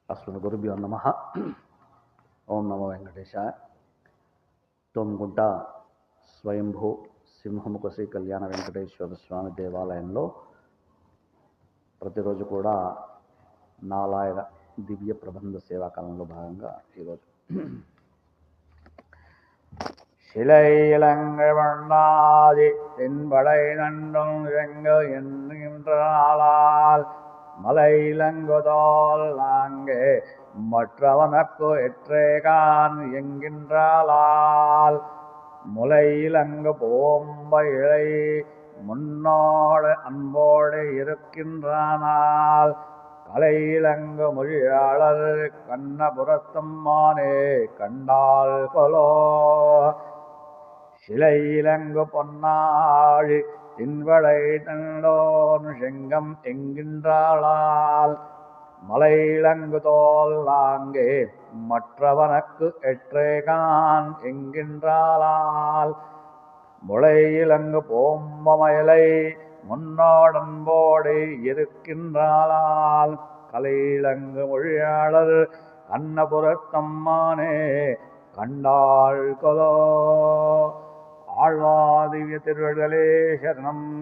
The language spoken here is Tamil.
अस्मद्गुरुभ्यो नमः। ओम नमो वेंकटेशाय। తోమగుంట స్వయంభూ సింహముఖ శ్రీ కళ్యాణ వెంకటేశ్వర స్వామి దేవాలయంలో ప్రతిరోజు కూడా నాలాయన దివ్య ప్రబంధ సేవాకాలంలో భాగంగా ఈరోజు சிலையிலங்கி தென்படை நண்டும் என்கின்றால் மலையிலங்குதோல் நாங்கே மற்றவனக்கு எற்றேகான் என்கின்றாளால் முலையிலங்கு போம்ப இழை முன்னோடு அன்போடு இருக்கின்றானால் கலையிலங்கு மொழியாளர் கண்ணபுரத்தம்மானே கண்டால் கொலோ சிலையிலங்கு பொன்னாழி தின்வளை தண்டோன் செங்கம் என்கின்றாளால் மலையிலங்கு தோல் நாங்கே மற்றவனக்கு எற்றேகான் என்கின்றாளால் முளையிலங்கு போம்பமயலை முன்னோடன்போடு இருக்கின்றாளால் கலையிலங்கு மொழியாளர் கண்ணபுரத்தம்மானே கண்டாள் கொலோ. ஆழ்வாதிவ்ய திருவடிகளே சரணம்.